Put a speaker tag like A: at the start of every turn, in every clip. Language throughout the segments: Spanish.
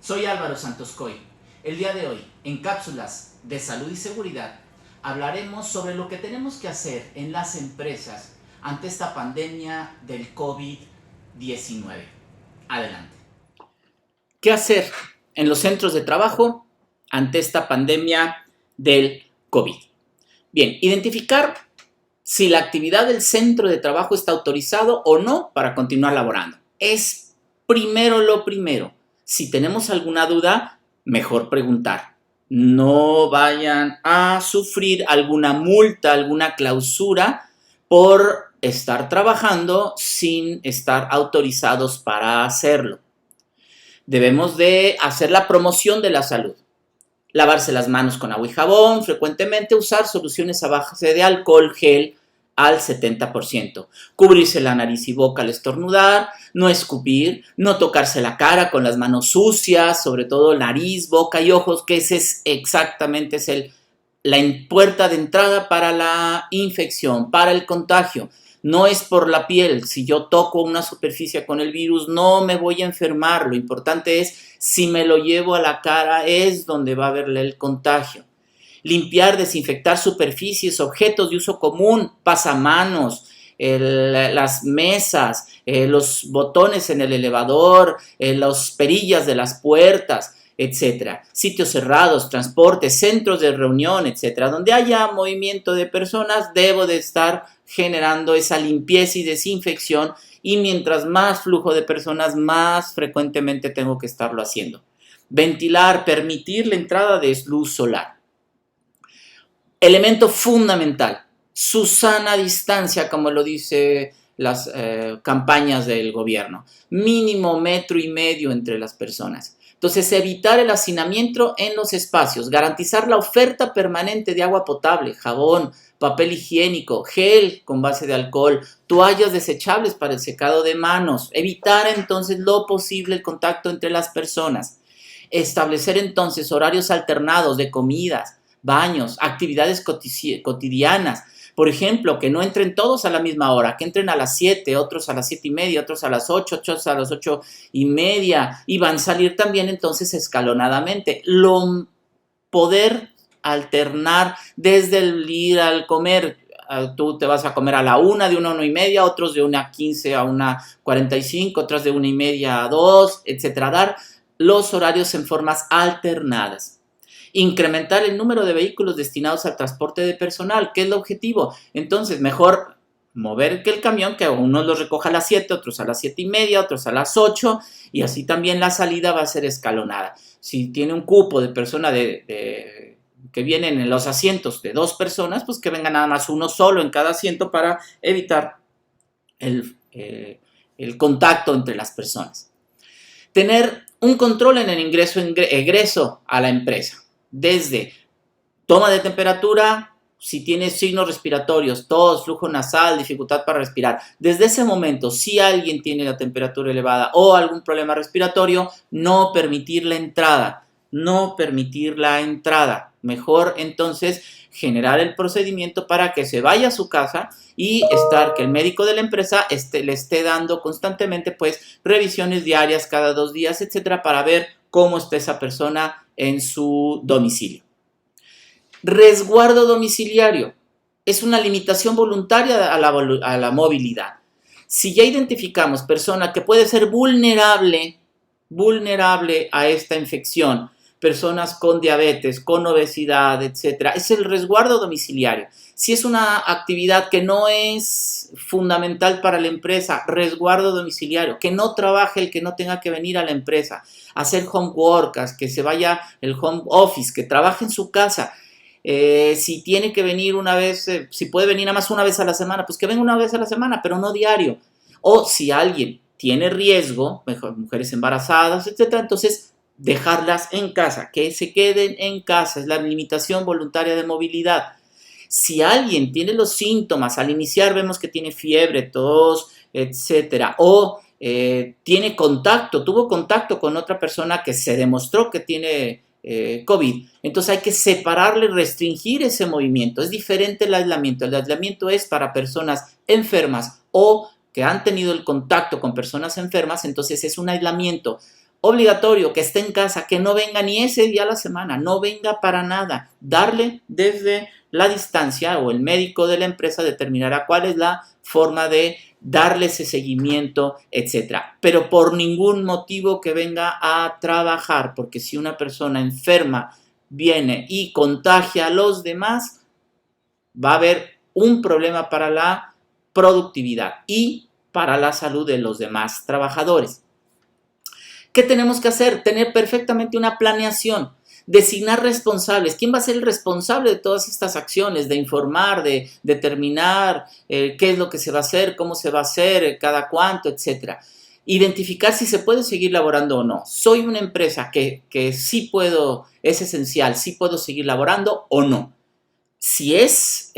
A: Soy Álvaro Santos Coy. El día de hoy, en Cápsulas de Salud y Seguridad, hablaremos sobre lo que tenemos que hacer en las empresas ante esta pandemia del COVID-19. Adelante. ¿Qué hacer en los centros de trabajo ante esta pandemia del COVID? Bien, identificar si la actividad del centro de trabajo está autorizado o no para continuar laborando. Es primero lo primero. Si tenemos alguna duda, mejor preguntar. No vayan a sufrir alguna multa, alguna clausura por estar trabajando sin estar autorizados para hacerlo. Debemos de hacer la promoción de la salud. Lavarse las manos con agua y jabón, frecuentemente usar soluciones a base de alcohol gel al 70%. Cubrirse la nariz y boca al estornudar, no escupir, no tocarse la cara con las manos sucias, sobre todo nariz, boca y ojos, que ese es exactamente la puerta de entrada para la infección, para el contagio. No es por la piel. Si yo toco una superficie con el virus, no me voy a enfermar. Lo importante es, si me lo llevo a la cara, es donde va a haber el contagio. Limpiar, desinfectar superficies, objetos de uso común, pasamanos, las mesas, los botones en el elevador, las perillas de las puertas, etcétera. Sitios cerrados, transportes, centros de reunión, etcétera. Donde haya movimiento de personas, debo de estar generando esa limpieza y desinfección, y mientras más flujo de personas, más frecuentemente tengo que estarlo haciendo. Ventilar, permitir la entrada de luz solar. Elemento fundamental, su sana distancia, como lo dice las campañas del gobierno. Mínimo 1,5 metros entre las personas. Entonces, evitar el hacinamiento en los espacios, garantizar la oferta permanente de agua potable, jabón, papel higiénico, gel con base de alcohol, toallas desechables para el secado de manos, evitar entonces lo posible el contacto entre las personas, establecer entonces horarios alternados de comidas, baños, actividades cotidianas. Por ejemplo, que no entren todos a la misma hora, que entren a las 7, otros a las 7:30, otros a las 8, otros a las 8:30, y van a salir también entonces escalonadamente. Poder alternar desde el ir al comer. Tú te vas a comer a la 1, de 1:30, otros de 1:15 a 1:45, otras de 1:30 a 2, etcétera. Dar los horarios en formas alternadas. Incrementar el número de vehículos destinados al transporte de personal. ¿Qué es el objetivo? Entonces, mejor mover que el camión, que unos los recoja a las 7, otros a las 7:30, otros a las 8, y así también la salida va a ser escalonada. Si tiene un cupo de personas que vienen en los asientos de 2 personas, pues que venga nada más uno solo en cada asiento para evitar el contacto entre las personas. Tener un control en el egreso a la empresa. Desde toma de temperatura, si tiene signos respiratorios, tos, flujo nasal, dificultad para respirar. Desde ese momento, si alguien tiene la temperatura elevada o algún problema respiratorio, no permitir la entrada. No permitir la entrada. Mejor entonces generar el procedimiento para que se vaya a su casa y que el médico de la empresa le esté dando constantemente pues revisiones diarias cada 2 días, etcétera, para ver cómo está esa persona en su domicilio. Resguardo domiciliario es una limitación voluntaria a la movilidad. Si ya identificamos persona que puede ser vulnerable a esta infección, personas con diabetes, con obesidad, etcétera, es el resguardo domiciliario. Si es una actividad que no es fundamental para la empresa, resguardo domiciliario, que no trabaje el que no tenga que venir a la empresa, hacer home work, que se vaya el home office, que trabaje en su casa. Si tiene que venir una vez, si puede venir nada más una vez a la semana, pues que venga una vez a la semana, pero no diario. O si alguien tiene riesgo, mejor mujeres embarazadas, etcétera, entonces dejarlas en casa, que se queden en casa, es la limitación voluntaria de movilidad. Si alguien tiene los síntomas, al iniciar vemos que tiene fiebre, tos, etcétera, o tuvo contacto con otra persona que se demostró que tiene COVID, entonces hay que separarle, restringir ese movimiento. Es diferente el aislamiento. El aislamiento es para personas enfermas o que han tenido el contacto con personas enfermas, entonces es un aislamiento obligatorio, que esté en casa, que no venga ni ese día a la semana, no venga para nada. Darle desde la distancia, o el médico de la empresa determinará cuál es la forma de darle ese seguimiento, etcétera. Pero por ningún motivo que venga a trabajar, porque si una persona enferma viene y contagia a los demás, va a haber un problema para la productividad y para la salud de los demás trabajadores. ¿Qué tenemos que hacer? Tener perfectamente una planeación, designar responsables. ¿Quién va a ser el responsable de todas estas acciones? De informar, de determinar qué es lo que se va a hacer, cómo se va a hacer, cada cuánto, etcétera. Identificar si se puede seguir laborando o no. Soy una empresa que sí puedo, es esencial, sí puedo seguir laborando o no. Si es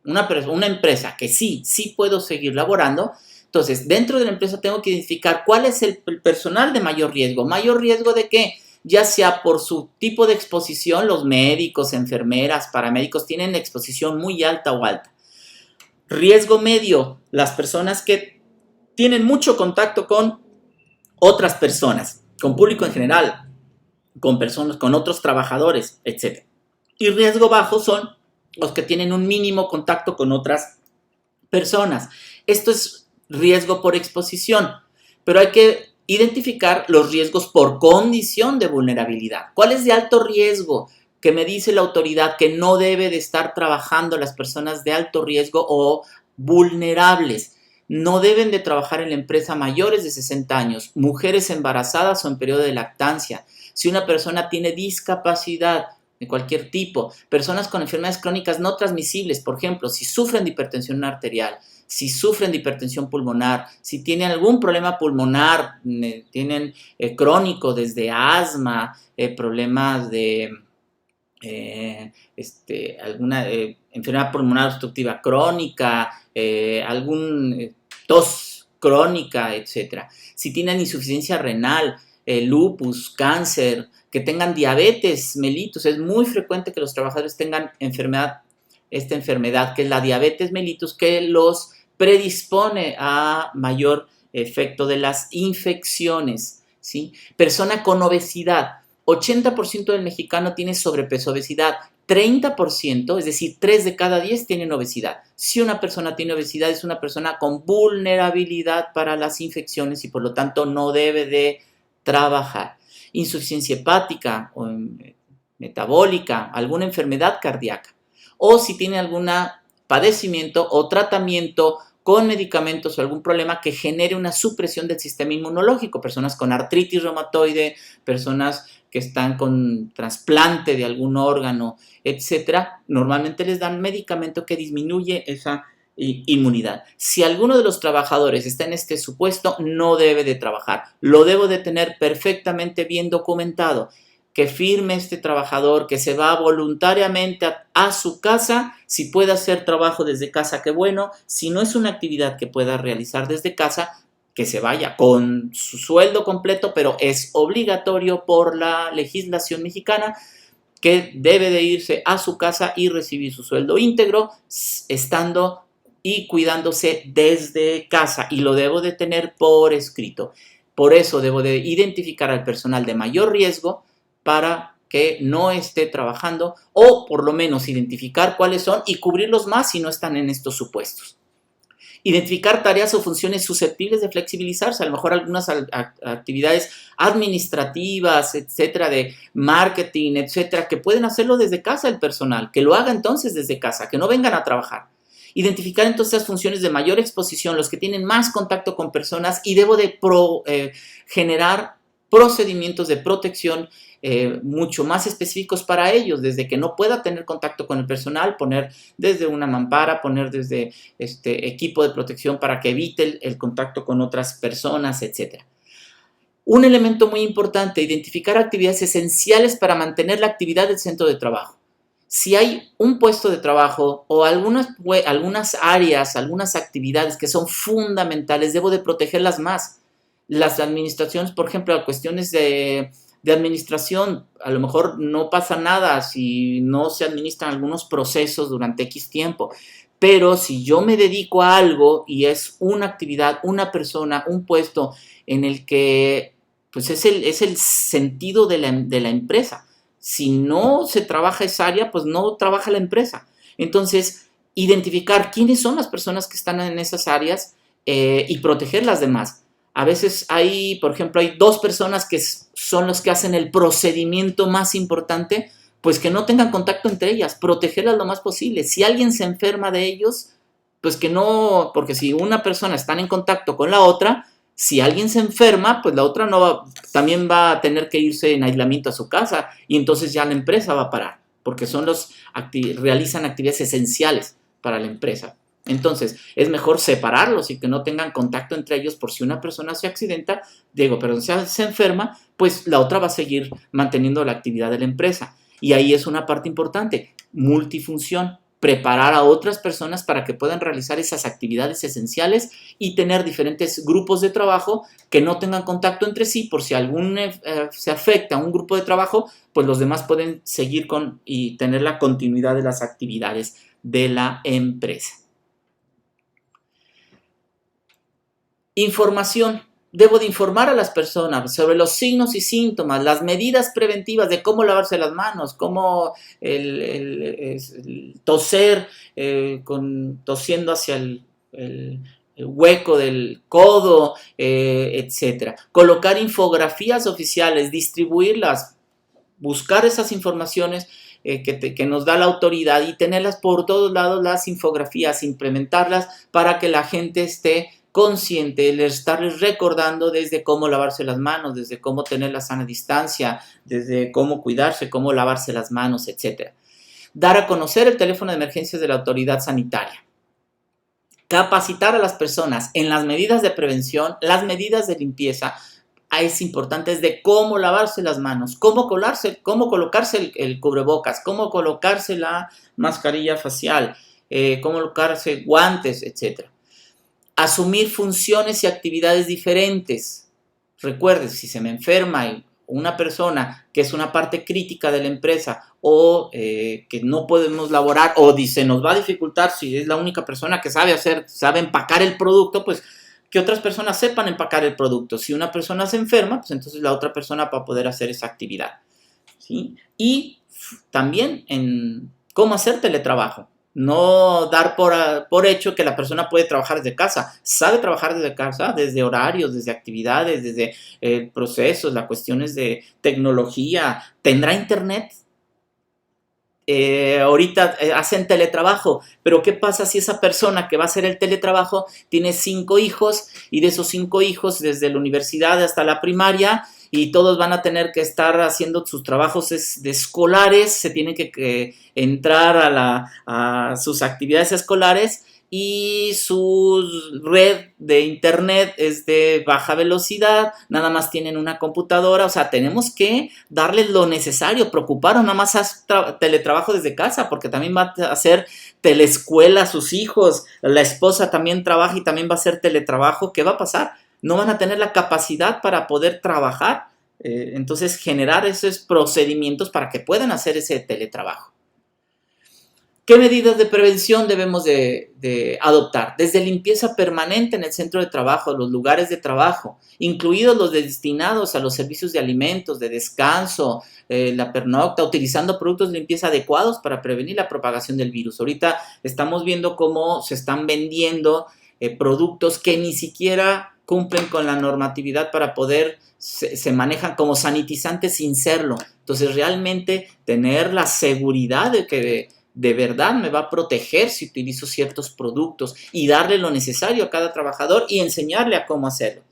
A: una empresa que sí puedo seguir laborando, entonces dentro de la empresa tengo que identificar cuál es el personal de mayor riesgo. ¿Mayor riesgo de qué? Ya sea por su tipo de exposición, los médicos, enfermeras, paramédicos tienen exposición muy alta o alta. Riesgo medio, las personas que tienen mucho contacto con otras personas, con público en general, con personas, con otros trabajadores, etc. Y riesgo bajo son los que tienen un mínimo contacto con otras personas. Esto es riesgo por exposición, pero hay que identificar los riesgos por condición de vulnerabilidad. ¿Cuál es de alto riesgo? Que me dice la autoridad que no debe de estar trabajando las personas de alto riesgo o vulnerables. No deben de trabajar en la empresa mayores de 60 años, mujeres embarazadas o en periodo de lactancia. Si una persona tiene discapacidad de cualquier tipo, personas con enfermedades crónicas no transmisibles, por ejemplo, si sufren de hipertensión arterial, si sufren de hipertensión pulmonar, si tienen algún problema pulmonar, tienen crónico desde asma, problemas de alguna enfermedad pulmonar obstructiva crónica, algún tos crónica, etcétera. Si tienen insuficiencia renal, lupus, cáncer, que tengan diabetes mellitus, es muy frecuente que los trabajadores tengan esta enfermedad que es la diabetes mellitus, que los predispone a mayor efecto de las infecciones, ¿sí? Persona con obesidad, 80% del mexicano tiene sobrepeso, obesidad, 30%, es decir, 3 de cada 10 tienen obesidad. Si una persona tiene obesidad, es una persona con vulnerabilidad para las infecciones y por lo tanto no debe de trabajar. Insuficiencia hepática o metabólica, alguna enfermedad cardíaca. O si tiene algún padecimiento o tratamiento con medicamentos o algún problema que genere una supresión del sistema inmunológico. Personas con artritis reumatoide, personas que están con trasplante de algún órgano, etcétera, normalmente les dan medicamento que disminuye esa inmunidad. Si alguno de los trabajadores está en este supuesto, no debe de trabajar. Lo debo de tener perfectamente bien documentado. Que firme este trabajador, que se va voluntariamente a su casa, si puede hacer trabajo desde casa, qué bueno, si no es una actividad que pueda realizar desde casa, que se vaya con su sueldo completo, pero es obligatorio por la legislación mexicana que debe de irse a su casa y recibir su sueldo íntegro, estando y cuidándose desde casa, y lo debo de tener por escrito. Por eso debo de identificar al personal de mayor riesgo, para que no esté trabajando o por lo menos identificar cuáles son y cubrirlos más si no están en estos supuestos. Identificar tareas o funciones susceptibles de flexibilizarse, a lo mejor algunas actividades administrativas, etcétera, de marketing, etcétera, que pueden hacerlo desde casa el personal, que lo haga entonces desde casa, que no vengan a trabajar. Identificar entonces las funciones de mayor exposición, los que tienen más contacto con personas, y debo de generar procedimientos de protección mucho más específicos para ellos, desde que no pueda tener contacto con el personal, poner desde una mampara, poner desde equipo de protección para que evite el contacto con otras personas, etc. Un elemento muy importante, identificar actividades esenciales para mantener la actividad del centro de trabajo. Si hay un puesto de trabajo o algunas áreas, algunas actividades que son fundamentales, debo de protegerlas más. Las administraciones, por ejemplo, cuestiones de administración, a lo mejor no pasa nada si no se administran algunos procesos durante X tiempo, pero si yo me dedico a algo y es una actividad, una persona, un puesto en el que pues es el sentido de la empresa. Si no se trabaja esa área, pues no trabaja la empresa. Entonces, identificar quiénes son las personas que están en esas áreas y proteger las demás. A veces hay, por ejemplo, hay dos personas que son los que hacen el procedimiento más importante, pues que no tengan contacto entre ellas, protegerlas lo más posible. Si alguien se enferma de ellos, pues que no, porque si una persona está en contacto con la otra, si alguien se enferma, pues la otra no va, también va a tener que irse en aislamiento a su casa y entonces ya la empresa va a parar, porque son realizan actividades esenciales para la empresa. Entonces, es mejor separarlos y que no tengan contacto entre ellos por si una persona se accidenta, se enferma, pues la otra va a seguir manteniendo la actividad de la empresa. Y ahí es una parte importante, multifunción, preparar a otras personas para que puedan realizar esas actividades esenciales y tener diferentes grupos de trabajo que no tengan contacto entre sí, por si se afecta a un grupo de trabajo, pues los demás pueden seguir y tener la continuidad de las actividades de la empresa. Información. Debo de informar a las personas sobre los signos y síntomas, las medidas preventivas de cómo lavarse las manos, cómo el toser, tosiendo hacia el hueco del codo, etc. Colocar infografías oficiales, distribuirlas, buscar esas informaciones que nos da la autoridad y tenerlas por todos lados, las infografías, implementarlas para que la gente esté consciente, el estarles recordando desde cómo lavarse las manos, desde cómo tener la sana distancia, desde cómo cuidarse, cómo lavarse las manos, etc. Dar a conocer el teléfono de emergencias de la autoridad sanitaria. Capacitar a las personas en las medidas de prevención, las medidas de limpieza. Es importante de cómo lavarse las manos, cómo colocarse el cubrebocas, cómo colocarse la mascarilla facial, cómo colocarse guantes, etc. Asumir funciones y actividades diferentes. Recuerde, si se me enferma una persona que es una parte crítica de la empresa o que no podemos laborar o se nos va a dificultar si es la única persona que sabe empacar el producto, pues que otras personas sepan empacar el producto. Si una persona se enferma, pues entonces la otra persona va a poder hacer esa actividad, ¿sí? Y también en cómo hacer teletrabajo. No dar por hecho que la persona puede trabajar desde casa. Sabe trabajar desde casa, desde horarios, desde actividades, desde procesos, las cuestiones de tecnología. ¿Tendrá internet? Ahorita hacen teletrabajo, pero ¿qué pasa si esa persona que va a hacer el teletrabajo tiene 5 hijos y de esos 5 hijos desde la universidad hasta la primaria y todos van a tener que estar haciendo sus trabajos escolares, se tienen que entrar a sus actividades escolares y su red de internet es de baja velocidad, nada más tienen una computadora, o sea, tenemos que darles lo necesario, preocuparnos, nada más haz teletrabajo desde casa, porque también va a hacer teleescuela a sus hijos, la esposa también trabaja y también va a hacer teletrabajo, ¿qué va a pasar? No van a tener la capacidad para poder trabajar, entonces generar esos procedimientos para que puedan hacer ese teletrabajo. ¿Qué medidas de prevención debemos de adoptar? Desde limpieza permanente en el centro de trabajo, los lugares de trabajo, incluidos los destinados a los servicios de alimentos, de descanso, la pernocta, utilizando productos de limpieza adecuados para prevenir la propagación del virus. Ahorita estamos viendo cómo se están vendiendo productos que ni siquiera cumplen con la normatividad para poder, se manejan como sanitizantes sin serlo. Entonces, realmente tener la seguridad de que de verdad me va a proteger si utilizo ciertos productos y darle lo necesario a cada trabajador y enseñarle a cómo hacerlo.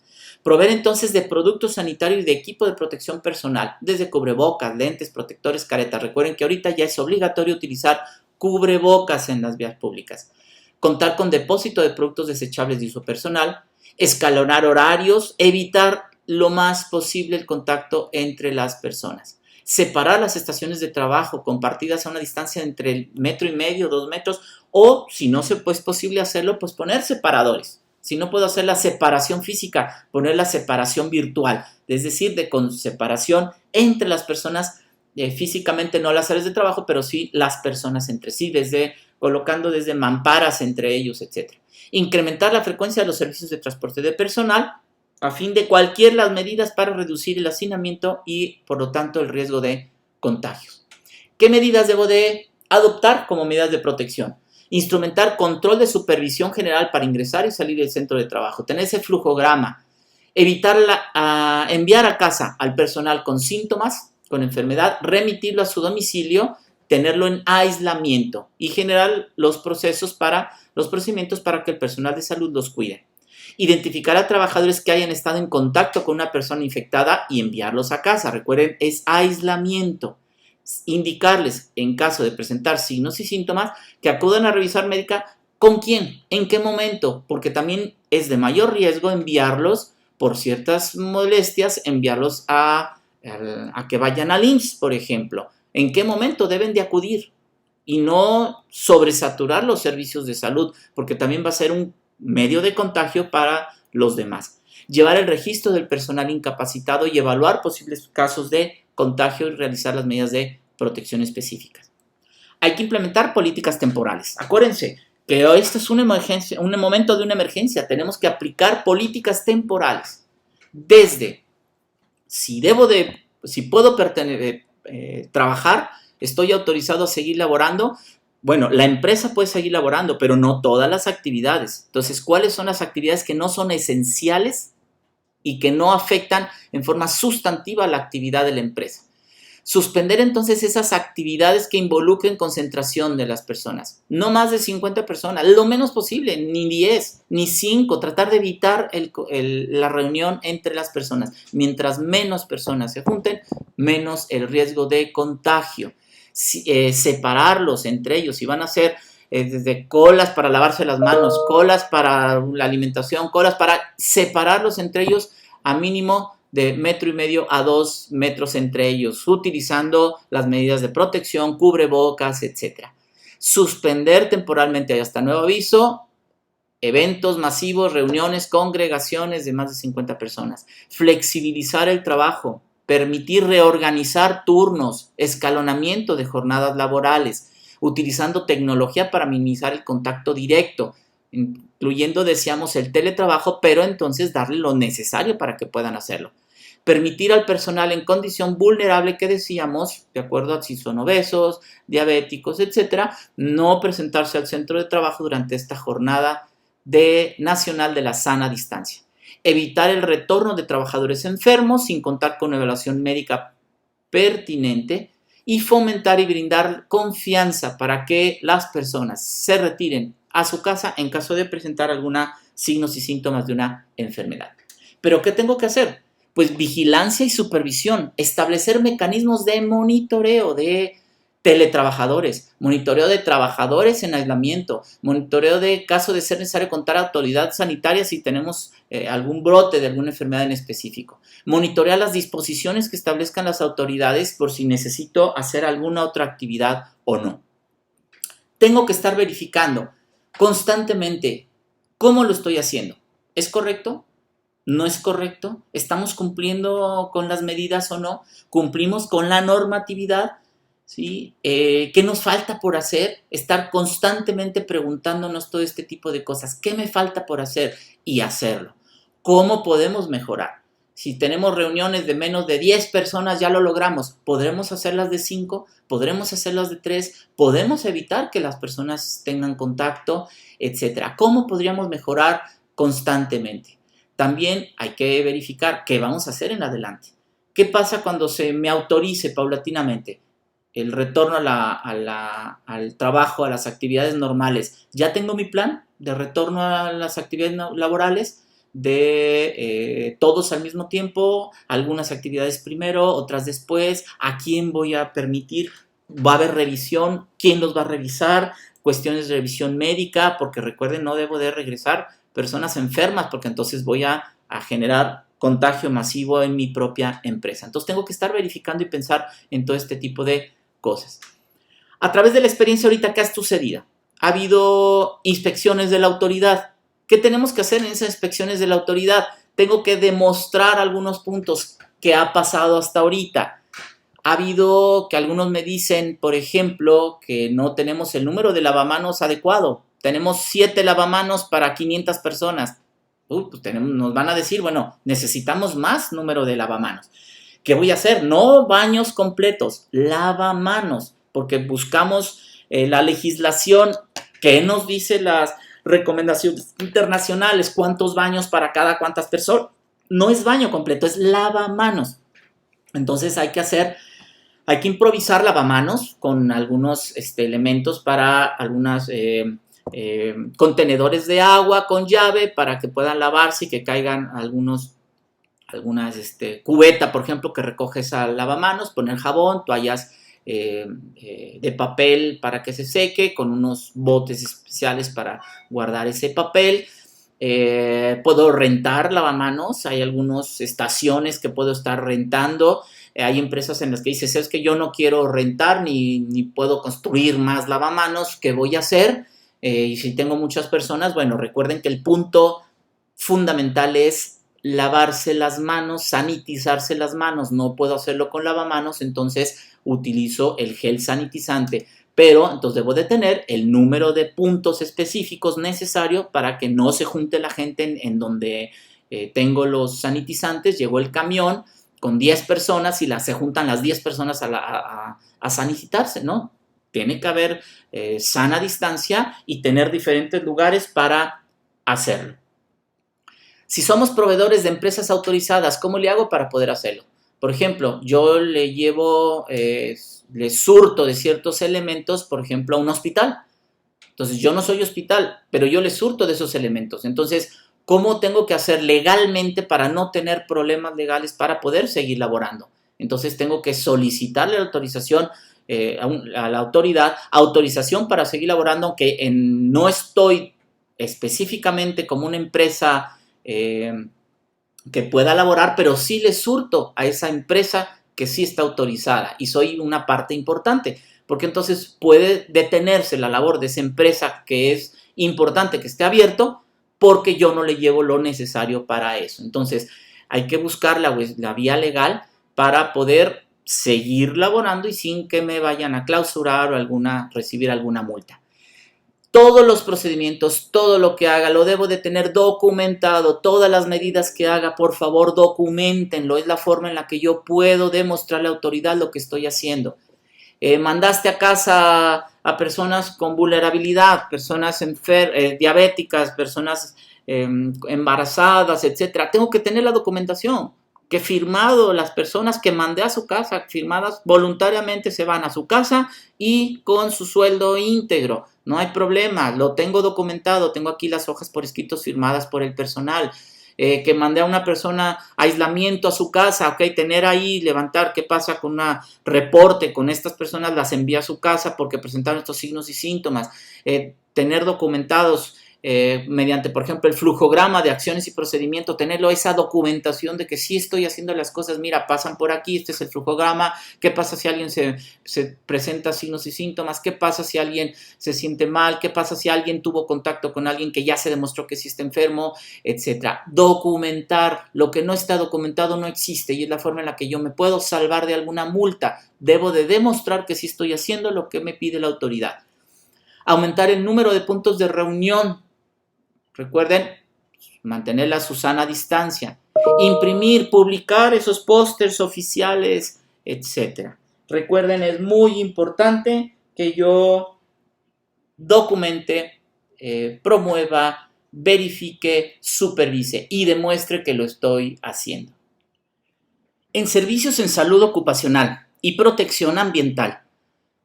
A: Proveer entonces de productos sanitarios y de equipo de protección personal, desde cubrebocas, lentes, protectores, caretas. Recuerden que ahorita ya es obligatorio utilizar cubrebocas en las vías públicas. Contar con depósito de productos desechables de uso personal, escalonar horarios, evitar lo más posible el contacto entre las personas. Separar las estaciones de trabajo compartidas a una distancia entre 1,5 metros, 2 metros, o si no es posible hacerlo, pues poner separadores. Si no puedo hacer la separación física, poner la separación virtual, es decir, con separación entre las personas, físicamente no las áreas de trabajo, pero sí las personas entre sí, colocando desde mamparas entre ellos, etc. Incrementar la frecuencia de los servicios de transporte de personal, a fin de cualquier las medidas para reducir el hacinamiento y, por lo tanto, el riesgo de contagios. ¿Qué medidas debo de adoptar como medidas de protección? Instrumentar control de supervisión general para ingresar y salir del centro de trabajo, tener ese flujograma, evitar enviar a casa al personal con síntomas, con enfermedad, remitirlo a su domicilio, tenerlo en aislamiento y generar los procedimientos para que el personal de salud los cuide. Identificar a trabajadores que hayan estado en contacto con una persona infectada y enviarlos a casa. Recuerden, es aislamiento. Indicarles, en caso de presentar signos y síntomas, que acudan a revisar médica. ¿Con quién? ¿En qué momento? Porque también es de mayor riesgo enviarlos por ciertas molestias, enviarlos a que vayan al IMSS, por ejemplo. ¿En qué momento deben de acudir? Y no sobresaturar los servicios de salud, porque también va a ser un medio de contagio para los demás. Llevar el registro del personal incapacitado y evaluar posibles casos de contagio y realizar las medidas de protección específicas. Hay que implementar políticas temporales. Acuérdense que esto es una emergencia, un momento de una emergencia. Tenemos que aplicar políticas temporales. Desde si puedo trabajar, estoy autorizado a seguir laborando. Bueno, la empresa puede seguir laborando, pero no todas las actividades. Entonces, ¿cuáles son las actividades que no son esenciales y que no afectan en forma sustantiva la actividad de la empresa? Suspender entonces esas actividades que involucren concentración de las personas. No más de 50 personas, lo menos posible, ni 10, ni 5. Tratar de evitar la reunión entre las personas. Mientras menos personas se junten, menos el riesgo de contagio. Separarlos entre ellos. Si van a hacer desde colas para lavarse las manos, colas para la alimentación, colas para separarlos entre ellos a mínimo de 1,5 metros a 2 metros entre ellos, utilizando las medidas de protección, cubrebocas, etc. Suspender temporalmente hasta nuevo aviso eventos masivos, reuniones, congregaciones de más de 50 personas. Flexibilizar el trabajo, permitir reorganizar turnos, escalonamiento de jornadas laborales, utilizando tecnología para minimizar el contacto directo, incluyendo, decíamos, el teletrabajo, pero entonces darle lo necesario para que puedan hacerlo. Permitir al personal en condición vulnerable, que decíamos, de acuerdo a si son obesos, diabéticos, etcétera, no presentarse al centro de trabajo durante esta jornada nacional de la sana distancia. Evitar el retorno de trabajadores enfermos sin contar con evaluación médica pertinente y fomentar y brindar confianza para que las personas se retiren a su casa en caso de presentar algunos signos y síntomas de una enfermedad. ¿Pero qué tengo que hacer? Pues vigilancia y supervisión, establecer mecanismos de monitoreo de teletrabajadores, monitoreo de trabajadores en aislamiento, monitoreo de caso de ser necesario contar a autoridad sanitaria si tenemos algún brote de alguna enfermedad en específico. Monitorear las disposiciones que establezcan las autoridades por si necesito hacer alguna otra actividad o no. Tengo que estar verificando constantemente cómo lo estoy haciendo. ¿Es correcto? ¿No es correcto? ¿Estamos cumpliendo con las medidas o no? ¿Cumplimos con la normatividad? ¿Sí? ¿Qué nos falta por hacer? Estar constantemente preguntándonos todo este tipo de cosas. ¿Qué me falta por hacer? Y hacerlo. ¿Cómo podemos mejorar? Si tenemos reuniones de menos de 10 personas, ya lo logramos. ¿Podremos hacerlas de 5? ¿Podremos hacerlas de 3? ¿Podemos evitar que las personas tengan contacto? Etcétera. ¿Cómo podríamos mejorar constantemente? También hay que verificar qué vamos a hacer en adelante. ¿Qué pasa cuando se me autorice paulatinamente el retorno al trabajo, a las actividades normales? ¿Ya tengo mi plan de retorno a las actividades laborales? De todos al mismo tiempo, algunas actividades primero, otras después. ¿A quién voy a permitir? ¿Va a haber revisión? ¿Quién los va a revisar? Cuestiones de revisión médica, porque recuerden, no debo de regresar personas enfermas, porque entonces voy a generar contagio masivo en mi propia empresa. Entonces tengo que estar verificando y pensar en todo este tipo de cosas. A través de la experiencia ahorita que ha sucedido, ha habido inspecciones de la autoridad. ¿Qué tenemos que hacer en esas inspecciones de la autoridad? Tengo que demostrar algunos puntos que ha pasado hasta ahorita. Ha habido que algunos me dicen, por ejemplo, que no tenemos el número de lavamanos adecuado. Tenemos 7 lavamanos para 500 personas. Pues nos van a decir, bueno, necesitamos más número de lavamanos. ¿Qué voy a hacer? No baños completos, lavamanos, porque buscamos la legislación que nos dice las recomendaciones internacionales, cuántos baños para cada cuántas personas. No es baño completo, es lavamanos. Entonces hay que improvisar lavamanos con algunos elementos para algunas contenedores de agua con llave para que puedan lavarse y que caigan algunas cubeta, por ejemplo, que recoge esa lavamanos, poner jabón, toallas de papel para que se seque, con unos botes especiales para guardar ese papel. Puedo rentar lavamanos, hay algunas estaciones que puedo estar rentando. Hay empresas en las que dices, es que yo no quiero rentar ni puedo construir más lavamanos, ¿qué voy a hacer? Y si tengo muchas personas, bueno, recuerden que el punto fundamental es lavarse las manos, sanitizarse las manos. No puedo hacerlo con lavamanos, entonces utilizo el gel sanitizante. Pero entonces debo de tener el número de puntos específicos necesario para que no se junte la gente en donde tengo los sanitizantes. Llegó el camión con 10 personas y se juntan las 10 personas a sanitarse, ¿no? Tiene que haber sana distancia y tener diferentes lugares para hacerlo. Si somos proveedores de empresas autorizadas, ¿cómo le hago para poder hacerlo? Por ejemplo, yo le surto de ciertos elementos, por ejemplo, a un hospital. Entonces, yo no soy hospital, pero yo le surto de esos elementos. Entonces, ¿cómo tengo que hacer legalmente para no tener problemas legales para poder seguir laborando? Entonces, tengo que solicitarle la autorización a la autoridad, autorización para seguir laborando, aunque no estoy específicamente como una empresa que pueda laborar, pero sí le surto a esa empresa que sí está autorizada y soy una parte importante, porque entonces puede detenerse la labor de esa empresa que es importante que esté abierto porque yo no le llevo lo necesario para eso. Entonces hay que buscar la vía legal para poder seguir laborando y sin que me vayan a clausurar o recibir alguna multa. Todos los procedimientos, todo lo que haga, lo debo de tener documentado. Todas las medidas que haga, por favor, docúmentenlo. Es la forma en la que yo puedo demostrarle a la autoridad lo que estoy haciendo. Mandaste a casa a personas con vulnerabilidad, personas diabéticas, personas embarazadas, etcétera. Tengo que tener la documentación que firmado las personas que mandé a su casa, firmadas voluntariamente, se van a su casa y con su sueldo íntegro. No hay problema, lo tengo documentado, tengo aquí las hojas por escritos firmadas por el personal. Que mandé a una persona aislamiento a su casa, ok, tener ahí, levantar qué pasa con un reporte con estas personas, las envía a su casa porque presentaron estos signos y síntomas. Tener documentados mediante, por ejemplo, el flujograma de acciones y procedimientos, tenerlo, esa documentación de que sí estoy haciendo las cosas, mira, pasan por aquí, este es el flujograma, qué pasa si alguien se presenta signos y síntomas, qué pasa si alguien se siente mal, qué pasa si alguien tuvo contacto con alguien que ya se demostró que sí está enfermo, etcétera. Documentar, lo que no está documentado no existe y es la forma en la que yo me puedo salvar de alguna multa. Debo de demostrar que sí estoy haciendo lo que me pide la autoridad. Aumentar el número de puntos de reunión. Recuerden, mantener la sana distancia. Imprimir, publicar esos pósters oficiales, etc. Recuerden, es muy importante que yo documente, promueva, verifique, supervise y demuestre que lo estoy haciendo. En servicios en salud ocupacional y protección ambiental,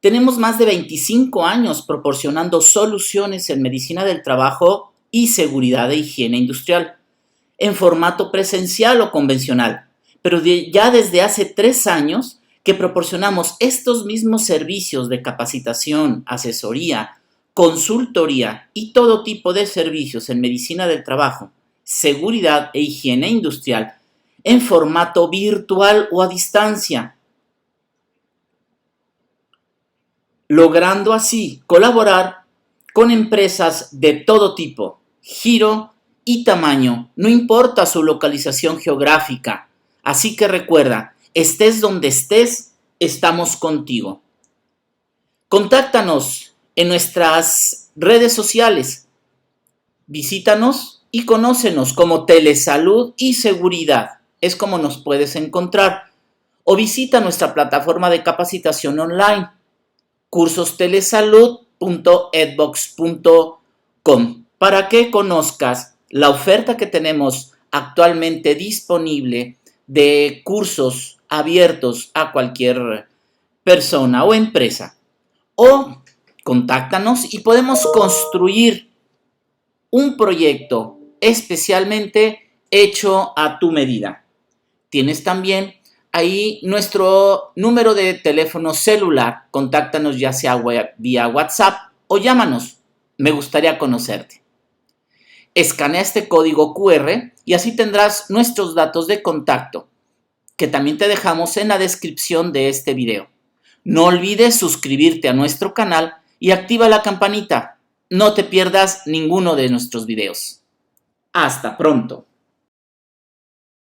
A: tenemos más de 25 años proporcionando soluciones en medicina del trabajo y seguridad e higiene industrial, en formato presencial o convencional, pero ya desde hace 3 años que proporcionamos estos mismos servicios de capacitación, asesoría, consultoría y todo tipo de servicios en medicina del trabajo, seguridad e higiene industrial en formato virtual o a distancia, logrando así colaborar con empresas de todo tipo, giro y tamaño, no importa su localización geográfica. Así que recuerda, estés donde estés, estamos contigo. Contáctanos en nuestras redes sociales. Visítanos y conócenos como Telesalud y Seguridad. Es como nos puedes encontrar. O visita nuestra plataforma de capacitación online, cursostelesalud.edbox.com, para que conozcas la oferta que tenemos actualmente disponible de cursos abiertos a cualquier persona o empresa. O contáctanos y podemos construir un proyecto especialmente hecho a tu medida. Tienes también ahí nuestro número de teléfono celular. Contáctanos ya sea vía WhatsApp o llámanos. Me gustaría conocerte. Escanea este código QR y así tendrás nuestros datos de contacto, que también te dejamos en la descripción de este video. No olvides suscribirte a nuestro canal y activa la campanita. No te pierdas ninguno de nuestros videos. Hasta pronto.